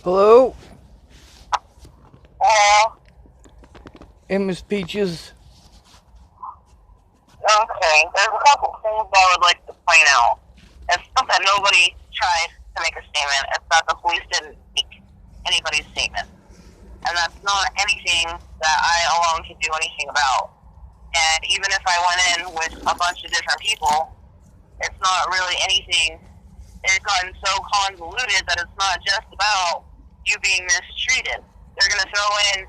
Hello? Well, Hey, Miss Peaches. okay. There's a couple things I would like to point out. It's not that nobody tried to make a statement. It's that the police didn't make anybody's statement. And that's not anything that I alone can do anything about. And even if I went in with a bunch of different people, it's not really anything. It's gotten so convoluted that it's not just about you being mistreated. They're going to throw in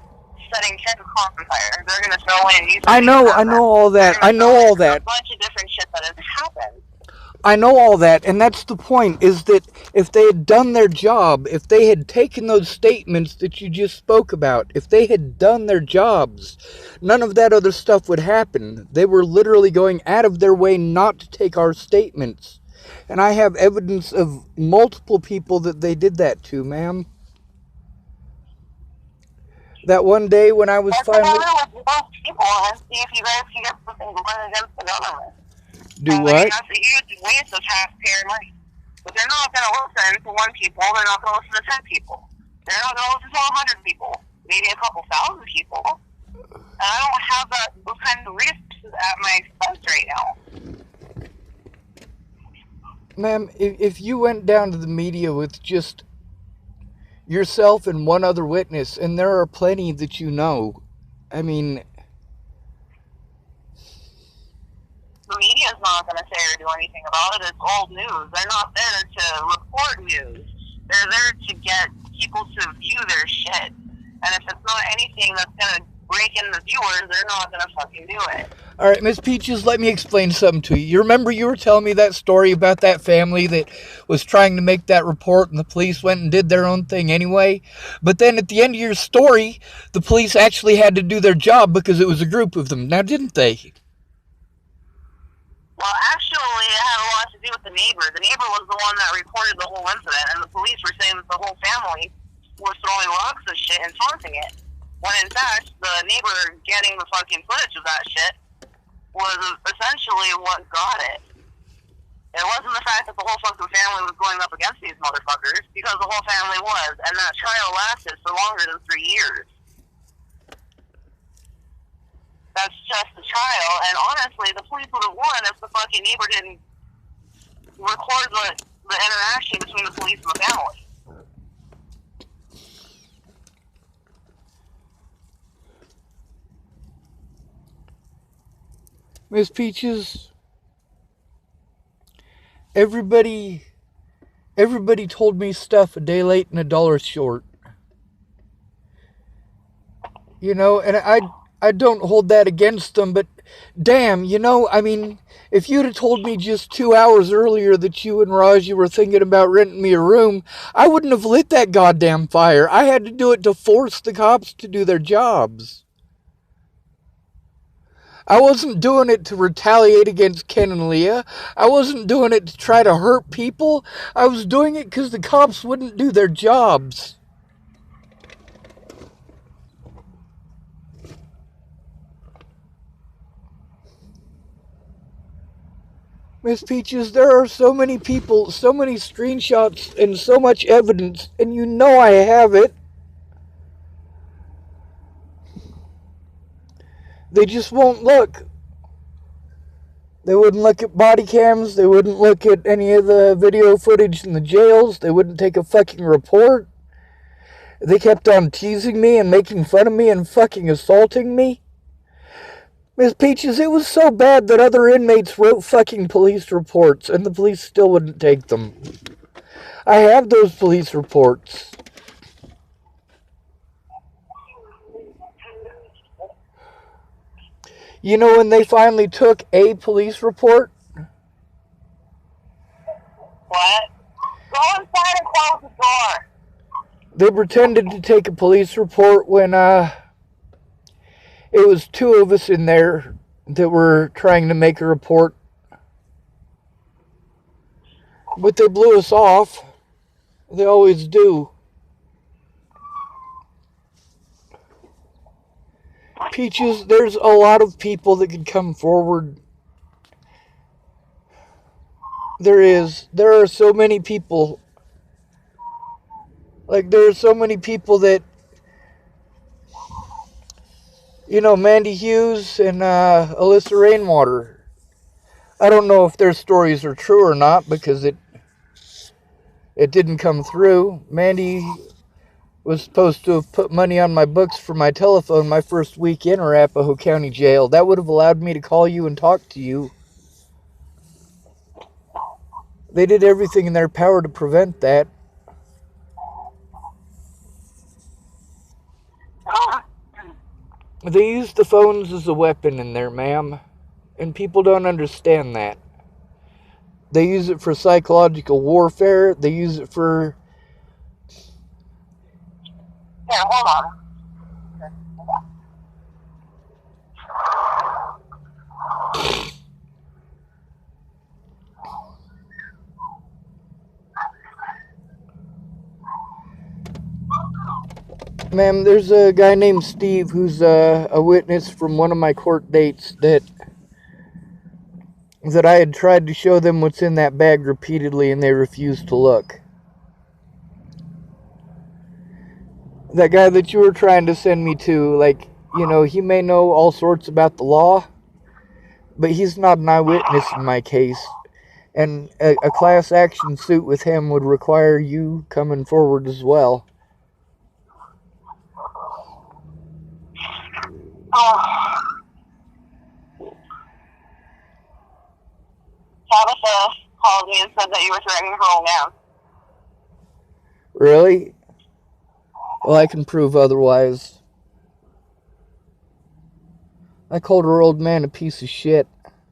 setting Ken on fire. They're going to throw in you I being know, I know harassment. all They're that. going I to throw know in all a that. bunch of different shit that has happened. I know all that, and that's the point, is that if they had done their job, if they had taken those statements that you just spoke about, if they had done their jobs, none of that other stuff would happen. They were literally going out of their way not to take our statements. And I have evidence of multiple people that they did that to, ma'am. That one day when I was Get together finally... with those people and see if you guys can get something going against the government. Do I mean, what? that's a huge waste of taxpayer money. But they're not going to listen to one people. They're not going to listen to 10 people. They're not going to listen to 100 people. Maybe a couple thousand people. And I don't have those kinds of resources at my expense right now. Ma'am, if you went down to the media with just yourself and one other witness, and there are plenty that you know, I mean, The media is not going to say or do anything about it. It's old news. They're not there to report news. They're there to get people to view their shit. And if it's not anything that's going to break in the viewers, they're not going to fucking do it. all right, Miss Peaches, let me explain something to you. You remember you were telling me that story about that family that was trying to make that report and the police went and did their own thing anyway? But then at the end of your story, the police actually had to do their job because it was a group of them. Now, didn't they? Well, actually, it had a lot to do with the neighbor. The neighbor was the one that reported the whole incident, and the police were saying that the whole family was throwing rocks and shit and taunting it. When in fact, the neighbor getting the fucking footage of that shit was essentially what got it. It wasn't the fact that the whole fucking family was going up against these motherfuckers, because the whole family was, and that trial lasted for longer than 3 years. That's just the trial, and honestly, the police would have won if the fucking neighbor didn't record the interaction between the police and the family. Miss Peaches, everybody told me stuff a day late and a dollar short. You know, and I don't hold that against them, but damn, you know, I mean, if you'd have told me just 2 hours earlier that you and Raji were thinking about renting me a room, I wouldn't have lit that goddamn fire. I had to do it to force the cops to do their jobs. I wasn't doing it to retaliate against Ken and Leah. I wasn't doing it to try to hurt people. I was doing it because the cops wouldn't do their jobs. Miss Peaches, there are so many people, so many screenshots, and so much evidence, and you know I have it. They just won't look. They wouldn't look at body cams. They wouldn't look at any of the video footage in the jails. They wouldn't take a fucking report. They kept on teasing me and making fun of me and fucking assaulting me. Miss Peaches, it was so bad that other inmates wrote fucking police reports and the police still wouldn't take them. I have those police reports. You know, when they finally took a police report, What? Go inside and close the door. they pretended to take a police report when it was two of us in there that were trying to make a report. But they blew us off. They always do. Peaches, there's a lot of people that could come forward. There is. There are so many people. Like, there are so many people that, you know, Mandy Hughes and Alyssa Rainwater. I don't know if their stories are true or not because it didn't come through. Mandy was supposed to have put money on my books for my telephone my first week in Arapahoe County Jail. That would have allowed me to call you and talk to you. They did everything in their power to prevent that. They used the phones as a weapon in there, ma'am. And people don't understand that. They use it for psychological warfare. They use it for... Here, hold on. Ma'am, there's a guy named Steve who's a witness from one of my court dates that I had tried to show them what's in that bag repeatedly and they refused to look. That guy that you were trying to send me to, like, you know, he may know all sorts about the law, but he's not an eyewitness in my case. And a class action suit with him would require you coming forward as well. Tabitha called me and said that you were threatening her old man. Really? Well, I can prove otherwise. I called her old man a piece of shit.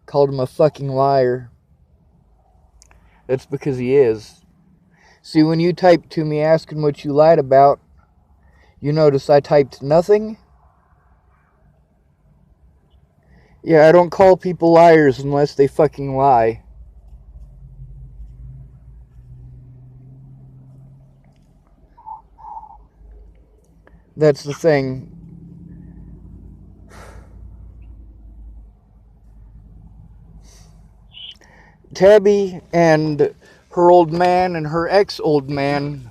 Called him a fucking liar. That's because he is. See, when you typed to me asking what you lied about, you notice I typed nothing? Yeah, I don't call people liars unless they fucking lie. That's the thing. Tabby and her old man and her ex-old man,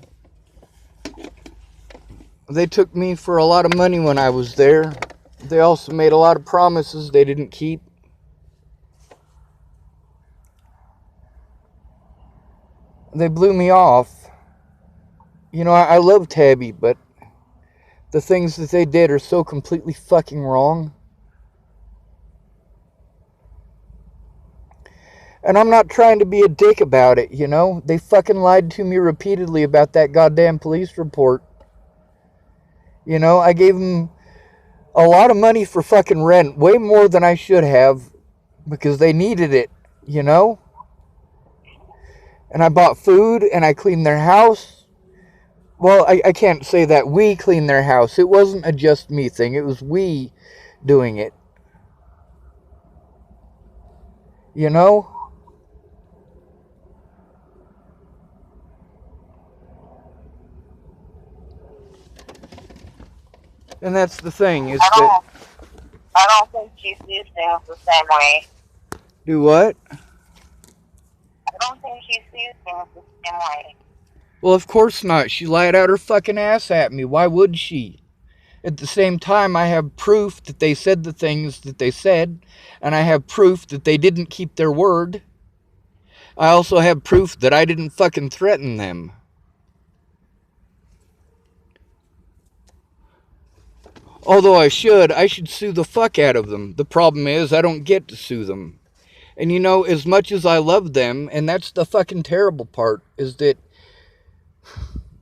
they took me for a lot of money when I was there. They also made a lot of promises they didn't keep. They blew me off. You know, I love Tabby, but the things that they did are so completely fucking wrong. And I'm not trying to be a dick about it, you know? They fucking lied to me repeatedly about that goddamn police report. You know, I gave them a lot of money for fucking rent. Way more than I should have. Because they needed it, you know? And I bought food and I cleaned their house. Well, I can't say that we cleaned their house. It wasn't a just me thing. It was we doing it. You know? And that's the thing, is that... I don't think she sees things the same way. Do what? I don't think she sees things the same way. Well, of course not. She lied out her fucking ass at me. Why would she? At the same time, I have proof that they said the things that they said, and I have proof that they didn't keep their word. I also have proof that I didn't fucking threaten them. Although I should sue the fuck out of them. The problem is, I don't get to sue them. And you know, as much as I love them, and that's the fucking terrible part, is that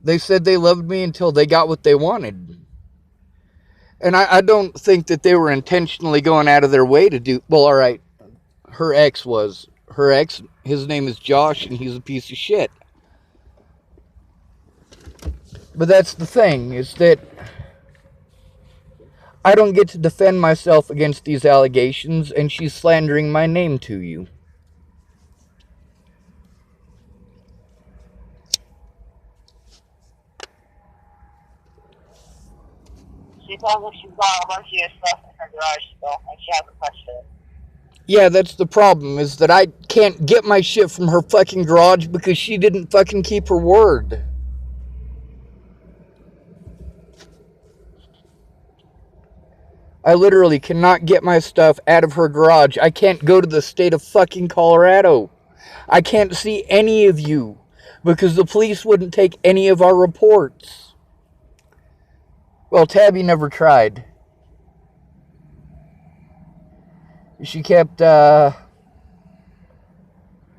they said they loved me until they got what they wanted. And I don't think that they were intentionally going out of their way to do... Well, alright, her ex was. Her ex, his name is Josh, and he's a piece of shit. But that's the thing, is that I don't get to defend myself against these allegations, and she's slandering my name to you. She tells me she's got a bunch of your stuff in her garage still, and she hasn't touched it. Yeah, that's the problem, is that I can't get my shit from her fucking garage because she didn't fucking keep her word. I literally cannot get my stuff out of her garage. I can't go to the state of fucking Colorado. I can't see any of you because the police wouldn't take any of our reports. Well, Tabby never tried. She kept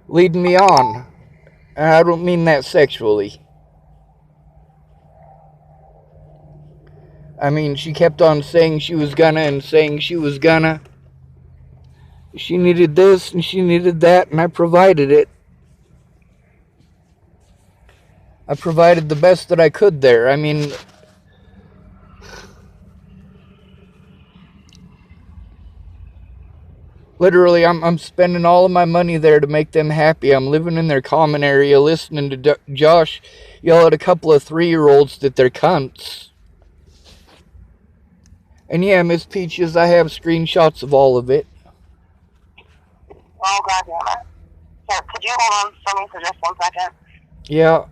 leading me on. And I don't mean that sexually. I mean, she kept on saying she was gonna and saying she was gonna. She needed this and she needed that, and I provided it. I provided the best that I could there. I mean, literally, I'm spending all of my money there to make them happy. I'm living in their common area, listening to Josh yell at a couple of 3-year-olds that they're cunts. And yeah, Miss Peaches, I have screenshots of all of it. Oh, God damn it. Here, could you hold on for me for just 1 second? Yeah.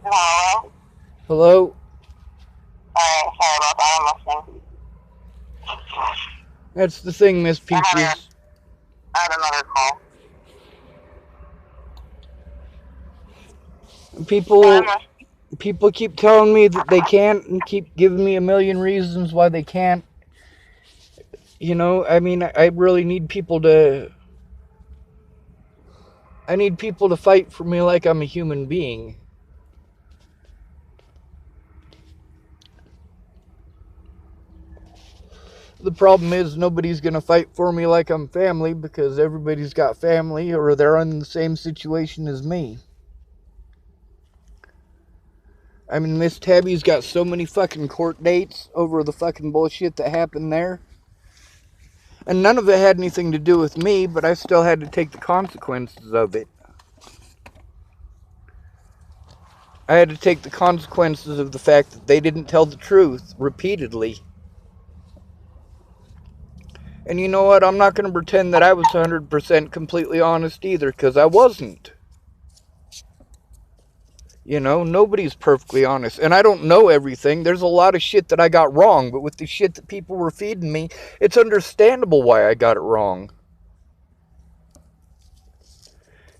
Hello? Hello? Alright, sorry about that, I'm listening. That's the thing, Miss Peaches. I had another call. People keep telling me that they can't and keep giving me a million reasons why they can't. You know, I mean, I really need people to... I need people to fight for me like I'm a human being. The problem is nobody's going to fight for me like I'm family because everybody's got family or they're in the same situation as me. I mean, Miss Tabby's got so many fucking court dates over the fucking bullshit that happened there. And none of it had anything to do with me, but I still had to take the consequences of it. I had to take the consequences of the fact that they didn't tell the truth repeatedly. And you know what? I'm not going to pretend that I was 100% completely honest either, because I wasn't. You know, nobody's perfectly honest. And I don't know everything. There's a lot of shit that I got wrong, but with the shit that people were feeding me, it's understandable why I got it wrong.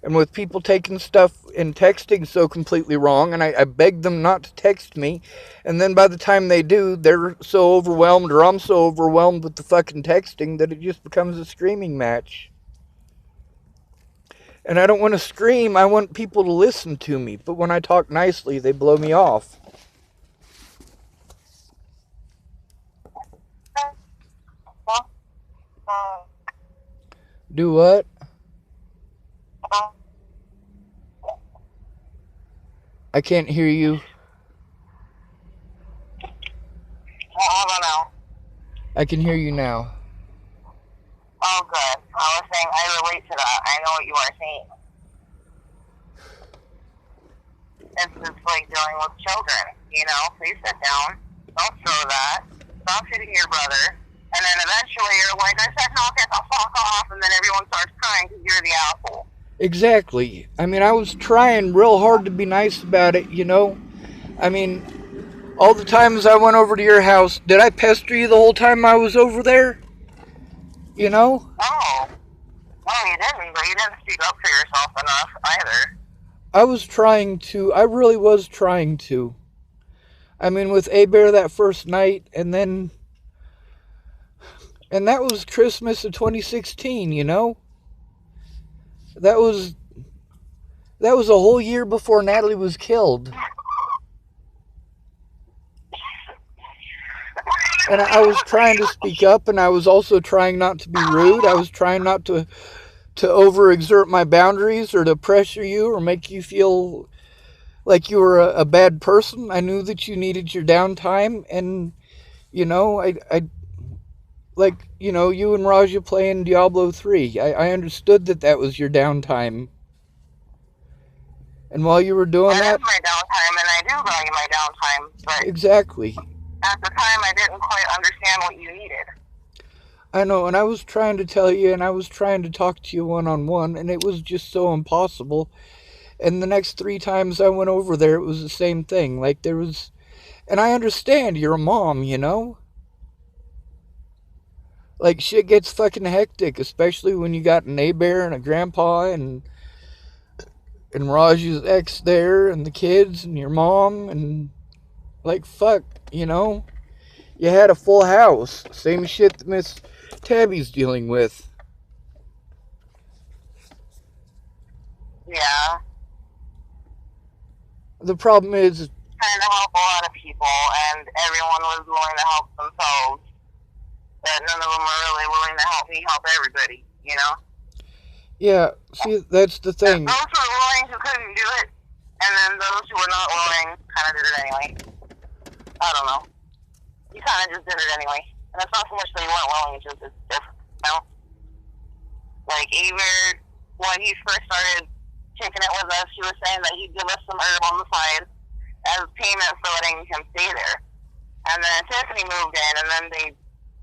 And with people taking stuff and texting so completely wrong, and I beg them not to text me, and then by the time they do, they're so overwhelmed, or I'm so overwhelmed with the fucking texting, that it just becomes a screaming match. And I don't want to scream, I want people to listen to me, but when I talk nicely, they blow me off. Do what? I can't hear you. How about now? I can hear you now. Oh, good. I was saying I relate to that. I know what you are saying. It's just like dealing with children, you know? Please sit down. Don't throw that. Stop hitting your brother. And then eventually you're like, I said, no, get the fuck off. And then everyone starts crying because you're the asshole. Exactly. I mean, I was trying real hard to be nice about it, you know? I mean, all the times I went over to your house, did I pester you the whole time I was over there? You know? No. No, you didn't, but you didn't speak up for yourself enough either. I was trying to. I really was trying to. I mean, with A-Bear that first night, and then... And that was Christmas of 2016, you know? That was a whole year before Natalie was killed. And I was trying to speak up, and I was also trying not to be rude. I was trying not to overexert my boundaries or to pressure you or make you feel like you were a bad person. I knew that you needed your downtime, and, you know, I like, you know, you and Raja playing Diablo 3. I understood that was your downtime. And while you were doing that... That is my downtime, and I do value my downtime, but... Exactly. At the time, I didn't quite understand what you needed. I know, and I was trying to tell you, and I was trying to talk to you one-on-one, and it was just so impossible. And the next 3 times I went over there, it was the same thing. Like, there was... And I understand, you're a mom, you know? Like, shit gets fucking hectic, especially when you got an A-Bear and a grandpa and Raj's ex there, and the kids, and your mom, and... Like, fuck, you know? You had a full house. Same shit that Miss Tabby's dealing with. Yeah. The problem is... Trying to help a lot of people, and everyone was willing to help themselves. But none of them were really willing to help me help everybody, you know? Yeah, see, that's the thing. Those who were willing who couldn't do it, and then those who were not willing kind of did it anyway. I don't know. You kind of just did it anyway. And it's not so much that you weren't willing, it's just it's different, you know? Like, Aver, when he first started kicking it with us, he was saying that he'd give us some herb on the side as payment for letting him stay there. And then Tiffany moved in, and then they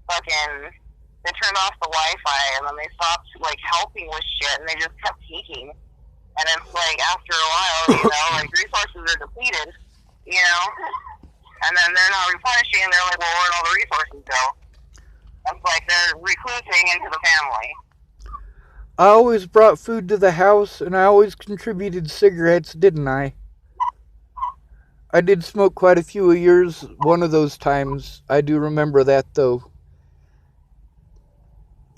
turned off the Wi-Fi, and then they stopped, like, helping with shit, and they just kept taking. And it's like, after a while, you know, like, resources are depleted, you know? And then they're not replenishing, and they're like, well, where'd all the resources go? It's like they're recruiting into the family. I always brought food to the house, and I always contributed cigarettes, didn't I? I did smoke quite a few of yours one of those times. I do remember that, though.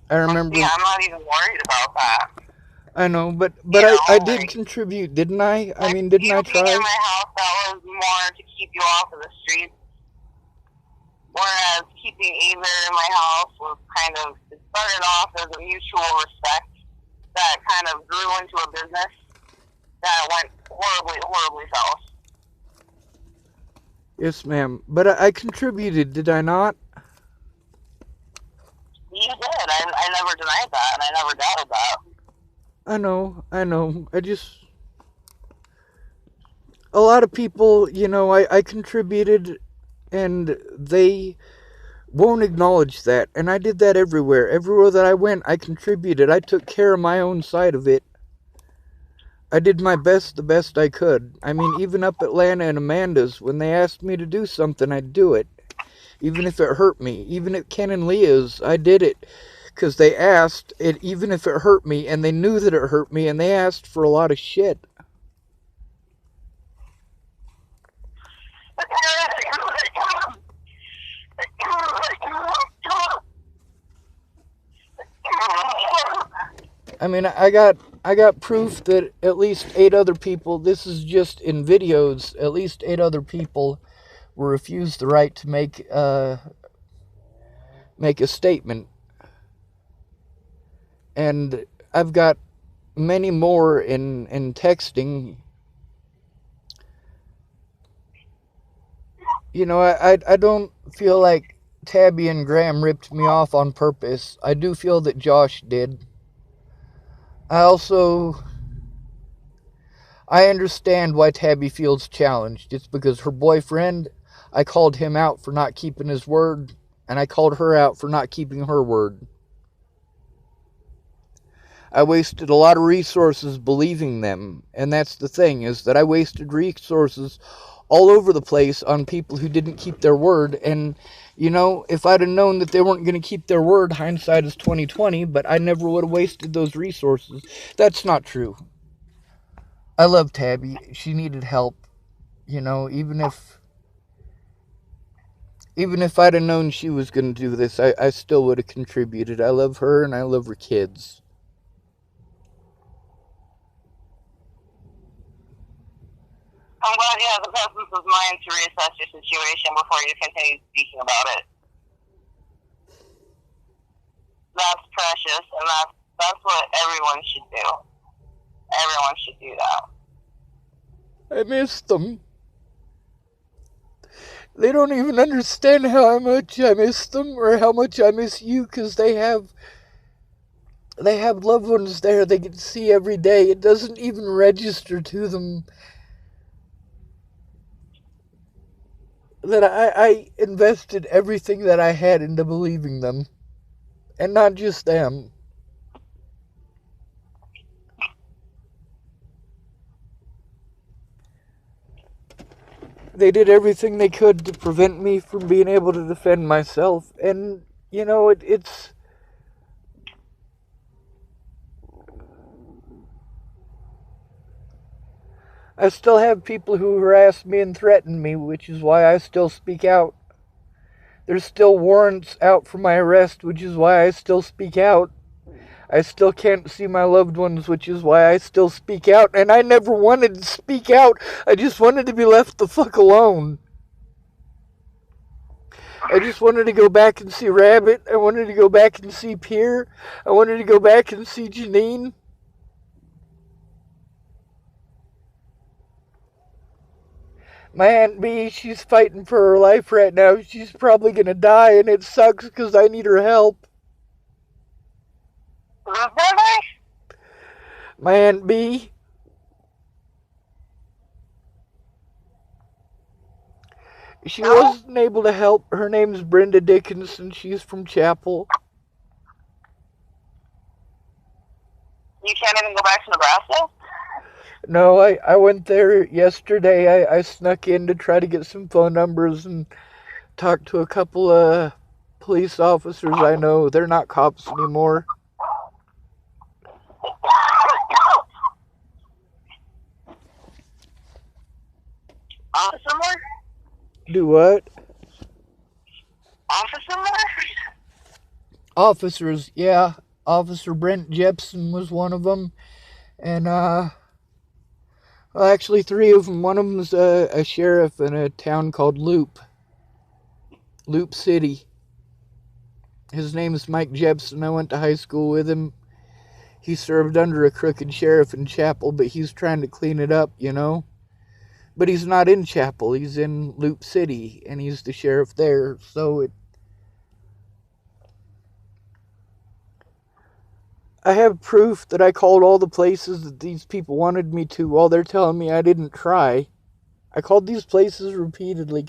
I remember... Yeah, I'm not even worried about that. I know, but you know, I did contribute, didn't I? I mean, didn't I try? You being in my house, that was more to keep you off of the streets. Whereas keeping Ava in my house was kind of, it started off as a mutual respect that kind of grew into a business that went horribly, horribly south. Yes, ma'am. But I contributed, did I not? You did. I never denied that, and I never doubted that. I know. I just... A lot of people, you know, I contributed, and they won't acknowledge that. And I did that everywhere. Everywhere that I went, I contributed. I took care of my own side of it. I did my best, the best I could. I mean, even up at Lana and Amanda's, when they asked me to do something, I'd do it. Even if it hurt me. Even at Ken and Leah's, I did it. Because they asked it, even if it hurt me, and they knew that it hurt me, and they asked for a lot of shit. I mean, I got proof that at least 8 other people, this is just in videos, at least 8 other people were refused the right to make a statement. And I've got many more in texting. You know, I don't feel like Tabby and Graham ripped me off on purpose. I do feel that Josh did. I understand why Tabby feels challenged. It's because her boyfriend, I called him out for not keeping his word, and I called her out for not keeping her word. I wasted a lot of resources believing them, and that's the thing, is that I wasted resources all over the place on people who didn't keep their word. And, you know, if I'd have known that they weren't going to keep their word, hindsight is 20/20, but I never would have wasted those resources. That's not true. I love Tabby. She needed help. You know, even if I'd have known she was going to do this, I still would have contributed. I love her and I love her kids. I'm glad you have the presence of mind to reassess your situation before you continue speaking about it. That's precious, and that's what everyone should do. Everyone should do that. I miss them. They don't even understand how much I miss them or how much I miss you, because they have loved ones there they can see every day. It doesn't even register to them that I invested everything that I had into believing them. And not just them. They did everything they could to prevent me from being able to defend myself. And, you know, it's... I still have people who harass me and threaten me, which is why I still speak out. There's still warrants out for my arrest, which is why I still speak out. I still can't see my loved ones, which is why I still speak out. And I never wanted to speak out. I just wanted to be left the fuck alone. I just wanted to go back and see Rabbit. I wanted to go back and see Pierre. I wanted to go back and see Janine. My Aunt B, she's fighting for her life right now. She's probably gonna die, and it sucks because I need her help. My Aunt B. She wasn't able to help. Her name's Brenda Dickinson. She's from Chapel. You can't even go back to Nebraska? No, I went there yesterday. I snuck in to try to get some phone numbers and talk to a couple of police officers I know. They're not cops anymore. Officer Moore? Do what? Officer Moore? Officers, yeah. Officer Brent Jepson was one of them. And, well, actually, three of them. One of them's a sheriff in a town called Loop City. His name is Mike Jepson. I went to high school with him. He served under a crooked sheriff in Chapel, but he's trying to clean it up, you know? But he's not in Chapel. He's in Loop City, and he's the sheriff there. So I have proof that I called all the places that these people wanted me to while they're telling me I didn't try. I called these places repeatedly.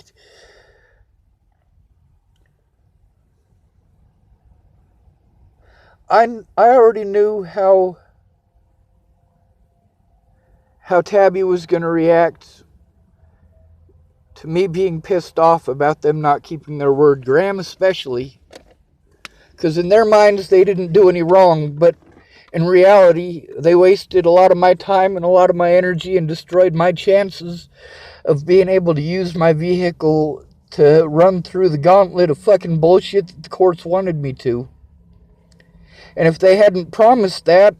I already knew how Tabby was going to react to me being pissed off about them not keeping their word. Graham especially. Because in their minds, they didn't do any wrong, but in reality, they wasted a lot of my time and a lot of my energy and destroyed my chances of being able to use my vehicle to run through the gauntlet of fucking bullshit that the courts wanted me to. And if they hadn't promised that,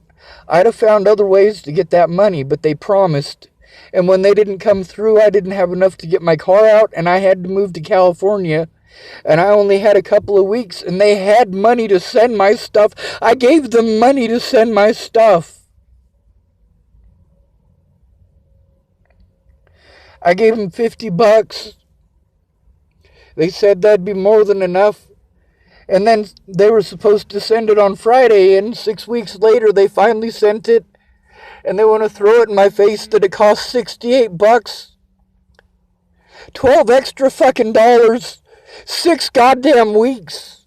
I'd have found other ways to get that money, but they promised. And when they didn't come through, I didn't have enough to get my car out, and I had to move to California. And I only had a couple of weeks, and they had money to send my stuff. I gave them money to send my stuff. I gave them $50. They said that'd be more than enough. And then they were supposed to send it on Friday, and 6 weeks later they finally sent it. And they want to throw it in my face that it cost $68. 12 extra fucking dollars. 6 goddamn weeks.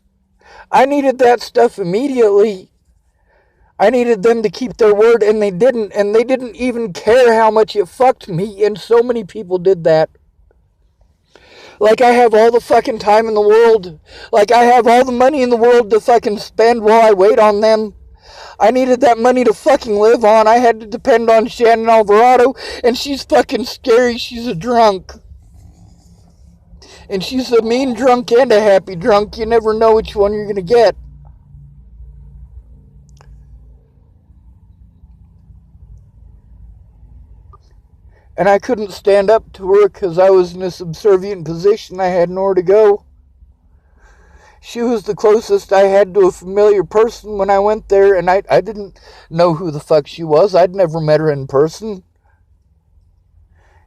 I needed that stuff immediately. I needed them to keep their word, and they didn't. And they didn't even care how much it fucked me, and so many people did that. Like I have all the fucking time in the world. Like I have all the money in the world to fucking spend while I wait on them. I needed that money to fucking live on. I had to depend on Shannon Alvarado, and she's fucking scary. She's a drunk. And she's a mean drunk and a happy drunk. You never know which one you're gonna get. And I couldn't stand up to her because I was in a subservient position. I had nowhere to go. She was the closest I had to a familiar person when I went there, and I didn't know who the fuck she was. I'd never met her in person.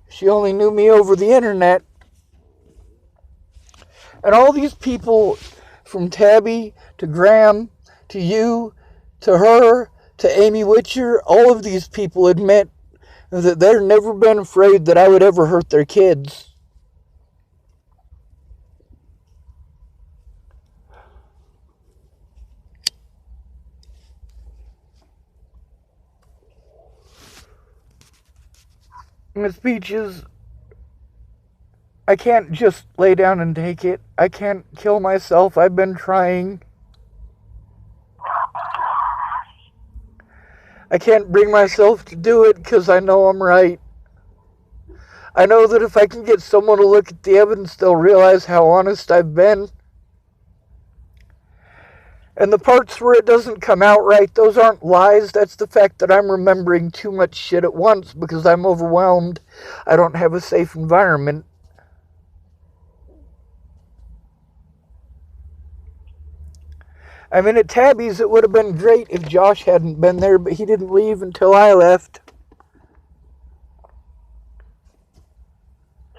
She only knew me over the internet. And all these people, from Tabby to Graham to you to her to Amy Witcher, all of these people admit that they've never been afraid that I would ever hurt their kids. Miss Peaches, I can't just lay down and take it. I can't kill myself. I've been trying. I can't bring myself to do it because I know I'm right. I know that if I can get someone to look at the evidence, they'll realize how honest I've been. And the parts where it doesn't come out right, those aren't lies. That's the fact that I'm remembering too much shit at once because I'm overwhelmed. I don't have a safe environment. I mean, at Tabby's, it would have been great if Josh hadn't been there, but he didn't leave until I left.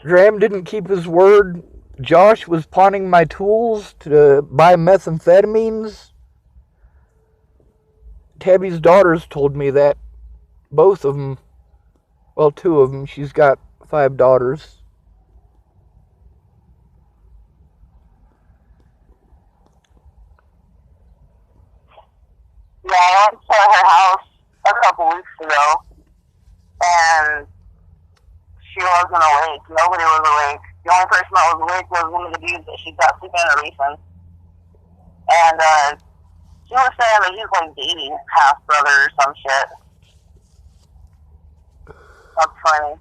Graham didn't keep his word. Josh was pawning my tools to buy methamphetamines. Tabby's daughters told me that. Both of them. Well, 2 of them. She's got 5 daughters. Yeah, I went to her house a couple weeks ago, and she wasn't awake. Nobody was awake. The only person that was awake was one of the dudes that she got sleeping in recent. And she was saying that he's like dating half brother or some shit. That's funny.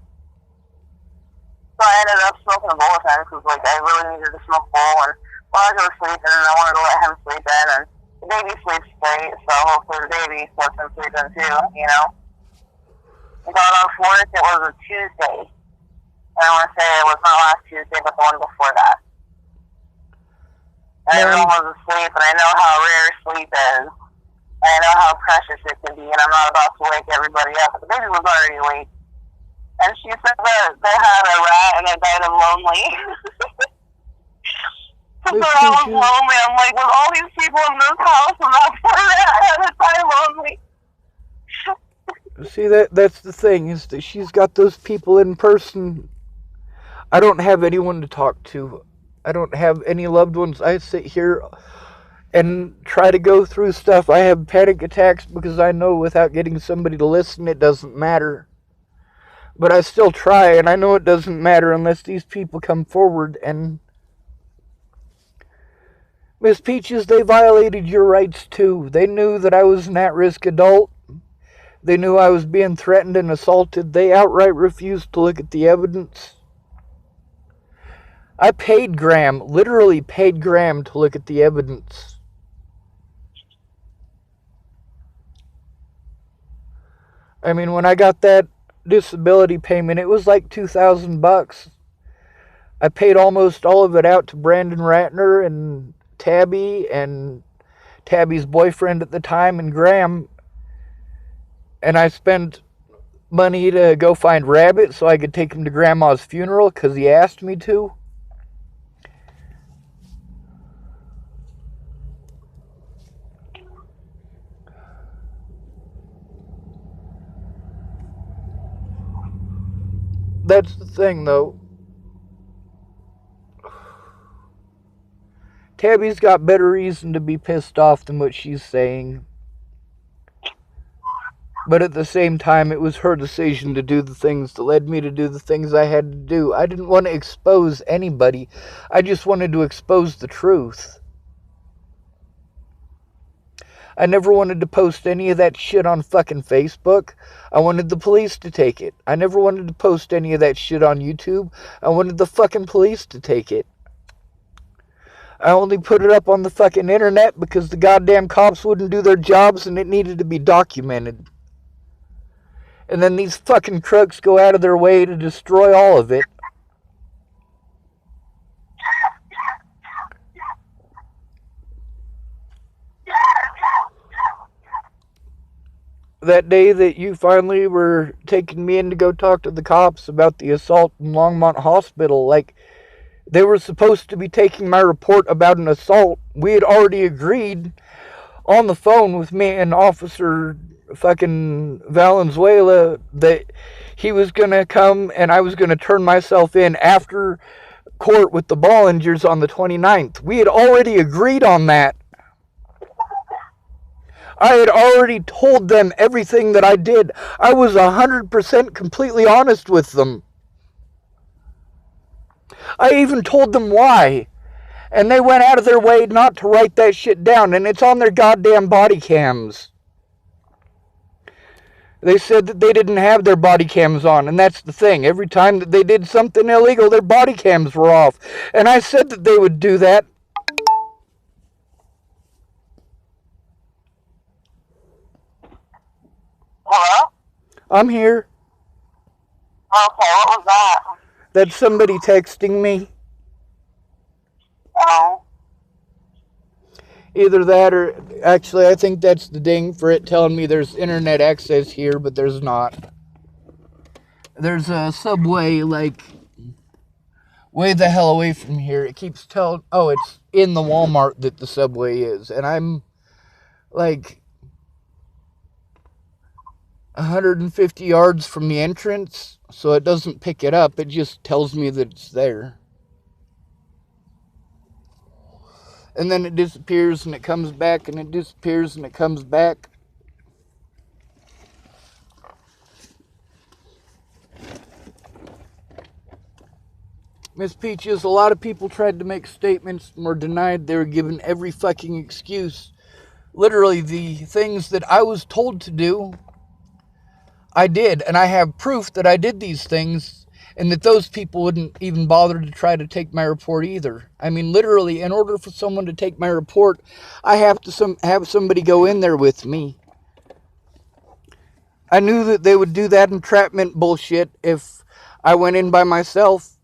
So I ended up smoking a bowl with him because like I really needed to smoke a bowl, and while I was sleeping, and I wanted to let him sleep in, and the baby sleeps straight, so hopefully the baby lets him sleep in too, you know? I got off work, it was a Tuesday. And I want to say it was not last Tuesday, but the one before that. And everyone was asleep, and I know how rare sleep is. And I know how precious it can be, and I'm not about to wake everybody up. But the baby was already awake. And she said that they had a rat, and it died of lonely. So I was lonely. I'm like, with all these people in this house, and that's why I had to die lonely. See, that's the thing, is that she's got those people in person. I don't have anyone to talk to. I don't have any loved ones. I sit here and try to go through stuff. I have panic attacks because I know without getting somebody to listen, it doesn't matter. But I still try, and I know it doesn't matter unless these people come forward. And Miss Peaches, they violated your rights too. They knew that I was an at-risk adult. They knew I was being threatened and assaulted. They outright refused to look at the evidence. I paid Graham, literally paid Graham to look at the evidence. I mean, when I got that disability payment, it was like $2,000. I paid almost all of it out to Brandon Ratner and Tabby and Tabby's boyfriend at the time and Graham. And I spent money to go find Rabbit so I could take him to Grandma's funeral because he asked me to. That's the thing, though. Tabby's got better reason to be pissed off than what she's saying. But at the same time, it was her decision to do the things that led me to do the things I had to do. I didn't want to expose anybody. I just wanted to expose the truth. I never wanted to post any of that shit on fucking Facebook. I wanted the police to take it. I never wanted to post any of that shit on YouTube. I wanted the fucking police to take it. I only put it up on the fucking internet because the goddamn cops wouldn't do their jobs and it needed to be documented. And then these fucking crooks go out of their way to destroy all of it. That day that you finally were taking me in to go talk to the cops about the assault in Longmont Hospital, like, they were supposed to be taking my report about an assault. We had already agreed on the phone with me and Officer fucking Valenzuela that he was going to come and I was going to turn myself in after court with the Bollingers on the 29th. We had already agreed on that. I had already told them everything that I did. I was 100% completely honest with them. I even told them why. And they went out of their way not to write that shit down. And it's on their goddamn body cams. They said that they didn't have their body cams on. And that's the thing. Every time that they did something illegal, their body cams were off. And I said that they would do that. Hello? I'm here. Okay, what was that? That's somebody texting me. Oh. Either that or, actually, I think that's the ding for it telling me there's internet access here, but there's not. There's a subway, like, way the hell away from here. It keeps telling, oh, it's in the Walmart that the subway is. And I'm, like, 150 yards from the entrance, so it doesn't pick it up. It just tells me that it's there. And then it disappears and it comes back and it disappears and it comes back. Miss Peaches, a lot of people tried to make statements and were denied. They were given every fucking excuse. Literally, the things that I was told to do, I did. And I have proof that I did these things and that those people wouldn't even bother to try to take my report either. I mean, literally, in order for someone to take my report, I have to have somebody go in there with me. I knew that they would do that entrapment bullshit if I went in by myself.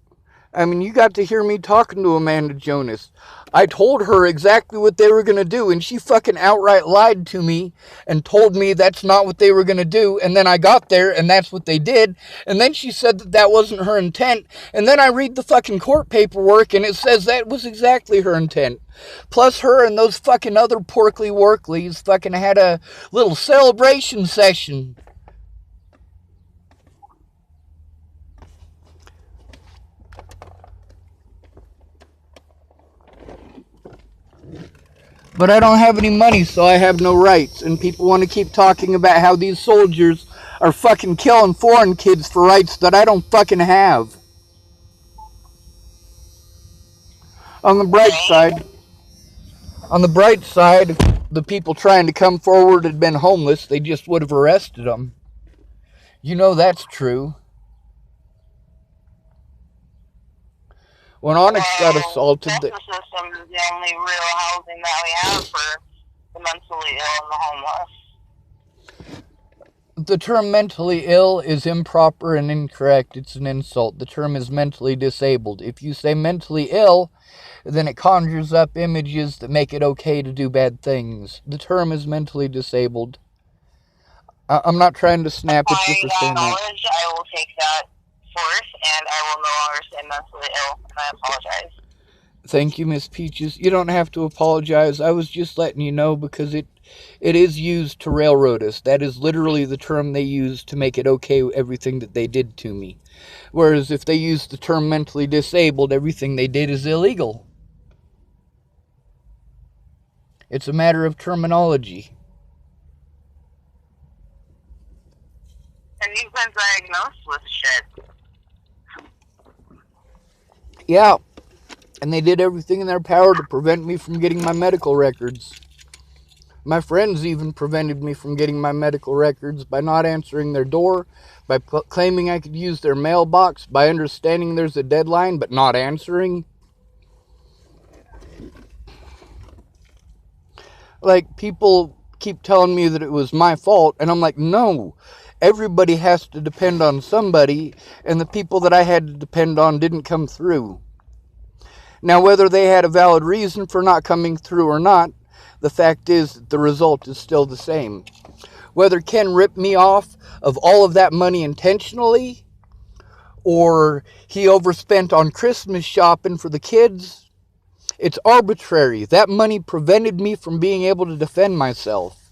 I mean, you got to hear me talking to Amanda Jonas. I told her exactly what they were going to do, and she fucking outright lied to me and told me that's not what they were going to do, and then I got there, and that's what they did, and then she said that that wasn't her intent, and then I read the fucking court paperwork, and it says that was exactly her intent. Plus, her and those fucking other porkly worklies fucking had a little celebration session. But I don't have any money, so I have no rights. And people want to keep talking about how these soldiers are fucking killing foreign kids for rights that I don't fucking have. On the bright side, the people trying to come forward had been homeless. They just would have arrested them. You know that's true. When Onyx got assaulted... The justice system is the only real housing that we have for the mentally ill and the homeless. The term mentally ill is improper and incorrect. It's an insult. The term is mentally disabled. If you say mentally ill, then it conjures up images that make it okay to do bad things. The term is mentally disabled. I'm not trying to snap at you for saying that. I will take that forth, and I will no longer say mentally ill, and I apologize. Thank you, Miss Peaches. You don't have to apologize. I was just letting you know because it is used to railroad us. That is literally the term they use to make it okay everything that they did to me. Whereas if they use the term mentally disabled, everything they did is illegal. It's a matter of terminology. And you've been diagnosed with shit. Yeah, and they did everything in their power to prevent me from getting my medical records. My friends even prevented me from getting my medical records by not answering their door, by claiming I could use their mailbox, by understanding there's a deadline but not answering. Like, people keep telling me that it was my fault, and I'm like, no. Everybody has to depend on somebody, and the people that I had to depend on didn't come through. Now, whether they had a valid reason for not coming through or not, the fact is that the result is still the same. Whether Ken ripped me off of all of that money intentionally, or he overspent on Christmas shopping for the kids, it's arbitrary. That money prevented me from being able to defend myself.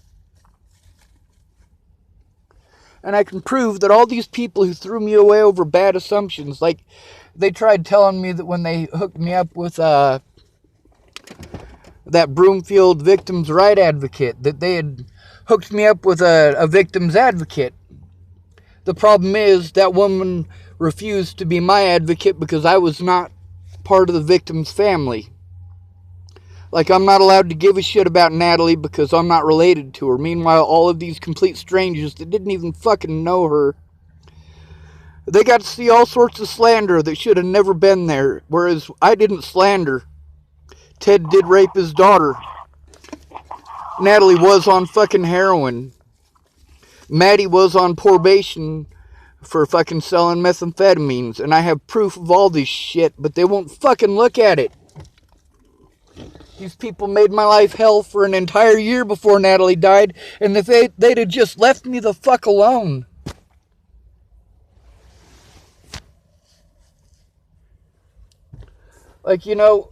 And I can prove that all these people who threw me away over bad assumptions, like they tried telling me that when they hooked me up with that Broomfield Victims' Right Advocate, that they had hooked me up with a victim's advocate. The problem is that woman refused to be my advocate because I was not part of the victim's family. Like, I'm not allowed to give a shit about Natalie because I'm not related to her. Meanwhile, all of these complete strangers that didn't even fucking know her, they got to see all sorts of slander that should have never been there. Whereas I didn't slander. Ted did rape his daughter. Natalie was on fucking heroin. Maddie was on probation for fucking selling methamphetamines. And I have proof of all this shit, but they won't fucking look at it. These people made my life hell for an entire year before Natalie died, and if they'd have just left me the fuck alone. Like, you know,